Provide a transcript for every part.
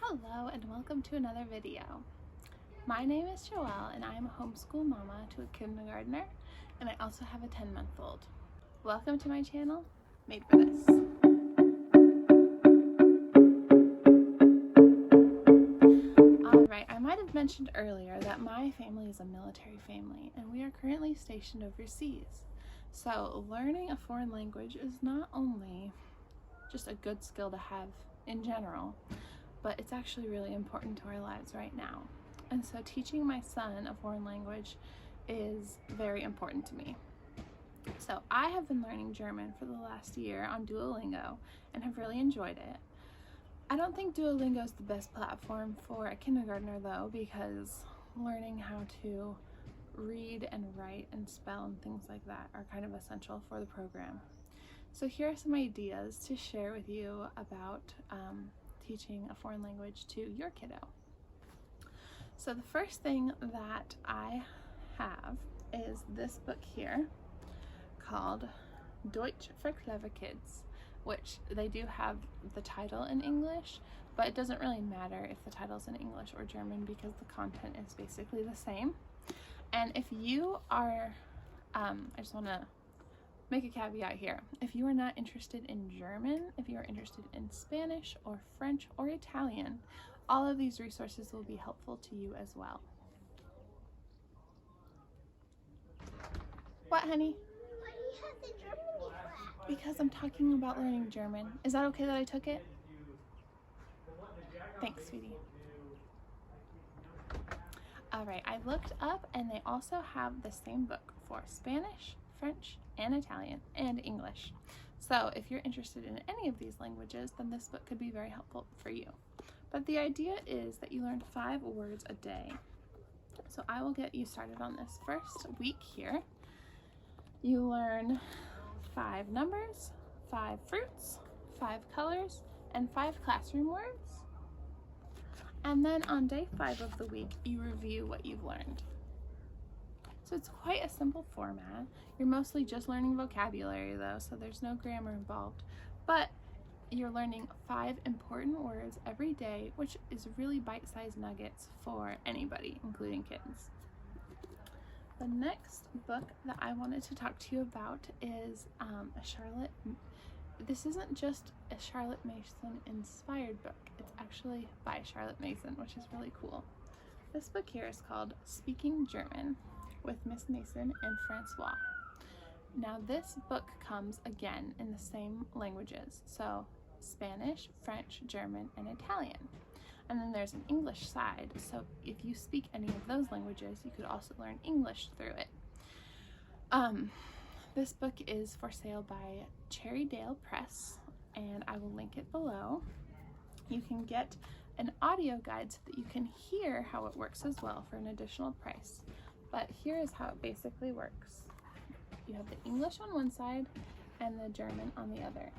Hello and welcome to another video. My name is Joelle and I am a homeschool mama to a kindergartner, and I also have a 10-month-old. Welcome to my channel, Made for This. Alright, I might have mentioned earlier that my family is a military family and we are currently stationed overseas. So learning a foreign language is not only just a good skill to have in general, but it's actually really important to our lives right now. And so teaching my son a foreign language is very important to me. So I have been learning German for the last year on Duolingo and have really enjoyed it. I don't think Duolingo is the best platform for a kindergartner though, because learning how to read and write and spell and things like that are kind of essential for the program. So here are some ideas to share with you about teaching a foreign language to your kiddo. So the first thing that I have is this book here called Deutsch für Clever Kids, which they do have the title in English, but it doesn't really matter if the title's in English or German because the content is basically the same. And if you are, I just want to make a caveat here. If you are not interested in German, if you are interested in Spanish or French or Italian, all of these resources will be helpful to you as well. What, honey? Why do you have the Germany flag? Because I'm talking about learning German. Is that okay that I took it? Thanks, sweetie. Alright, I looked up and they also have the same book for Spanish, French, and Italian, and English. So if you're interested in any of these languages, then this book could be very helpful for you. But the idea is that you learn 5 words a day. So I will get you started on this first week here. You learn 5 numbers, 5 fruits, 5 colors, and 5 classroom words. And then on day 5 of the week, you review what you've learned. So it's quite a simple format. You're mostly just learning vocabulary though, so there's no grammar involved. But you're learning 5 important words every day, which is really bite-sized nuggets for anybody, including kids. The next book that I wanted to talk to you about is this isn't just a Charlotte Mason inspired book, it's actually by Charlotte Mason, which is really cool. This book here is called Speaking German with Miss Mason and Francois. Now this book comes again in the same languages, so Spanish, French, German, and Italian. And then there's an English side, so if you speak any of those languages, you could also learn English through it. This book is for sale by Cherrydale Press, and I will link it below. You can get an audio guide so that you can hear how it works as well for an additional price. But here is how it basically works. You have the English on one side and the German on the other.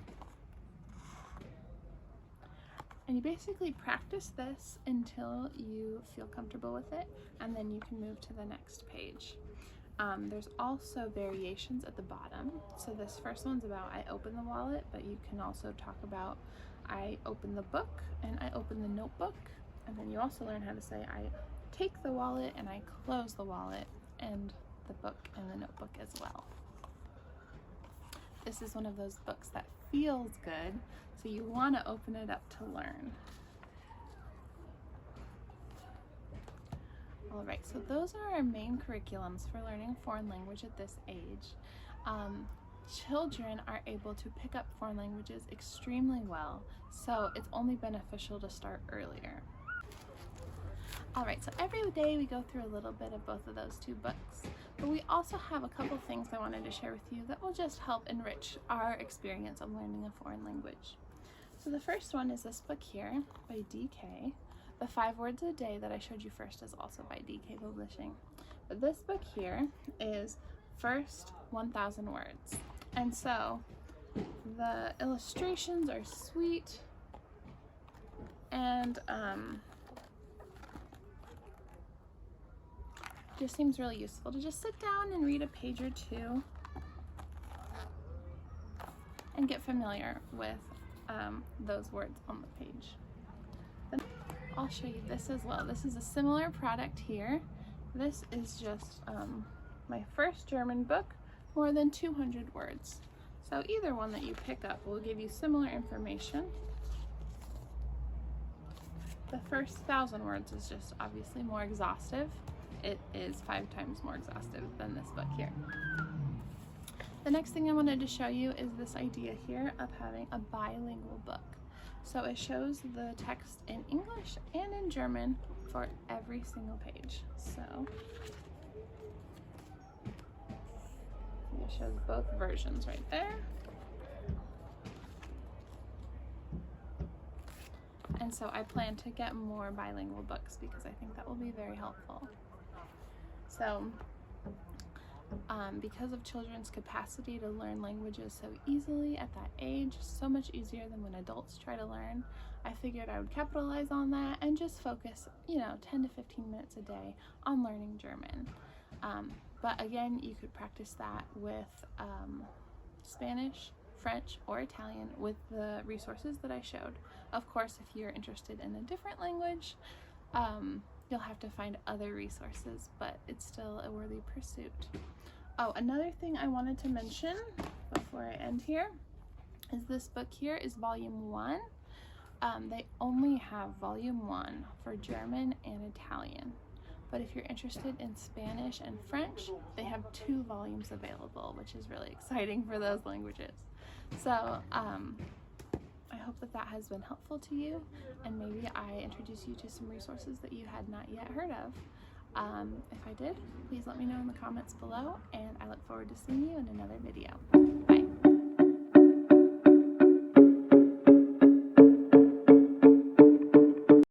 And you basically practice this until you feel comfortable with it, and then you can move to the next page. There's also variations at the bottom. So this first one's about I open the wallet, but you can also talk about I open the book and I open the notebook. And then you also learn how to say I take the wallet and I close the wallet and the book and the notebook as well. This is one of those books that feels good, so you want to open it up to learn. Alright, so those are our main curriculums for learning a foreign language at this age. Children are able to pick up foreign languages extremely well, so it's only beneficial to start earlier. Alright, so every day we go through a little bit of both of those 2 books, but we also have a couple things I wanted to share with you that will just help enrich our experience of learning a foreign language. So the first one is this book here by DK. The 5 words a day that I showed you first is also by DK Publishing. But this book here is First 1,000 Words. And so the illustrations are sweet and just seems really useful to just sit down and read a page or 2 and get familiar with those words on the page. I'll show you this as well. This is a similar product here. This is just my first German book, more than 200 words. So either one that you pick up will give you similar information. The first 1,000 words is just obviously more exhaustive. It is 5 times more exhaustive than this book here. The next thing I wanted to show you is this idea here of having a bilingual book. So it shows the text in English and in German for every single page. So it shows both versions right there. And so I plan to get more bilingual books because I think that will be very helpful. So because of children's capacity to learn languages so easily at that age, so much easier than when adults try to learn, I figured I would capitalize on that and just focus, 10 to 15 minutes a day on learning German. But again, you could practice that with Spanish, French, or Italian with the resources that I showed. Of course, if you're interested in a different language, you'll have to find other resources, but it's still a worthy pursuit. Oh, another thing I wanted to mention before I end here is this book here is volume 1. They only have volume 1 for German and Italian. But if you're interested in Spanish and French, they have 2 volumes available, which is really exciting for those languages. So I hope that has been helpful to you, and maybe I introduce you to some resources that you had not yet heard of. If I did, please let me know in the comments below, and I look forward to seeing you in another video. Bye.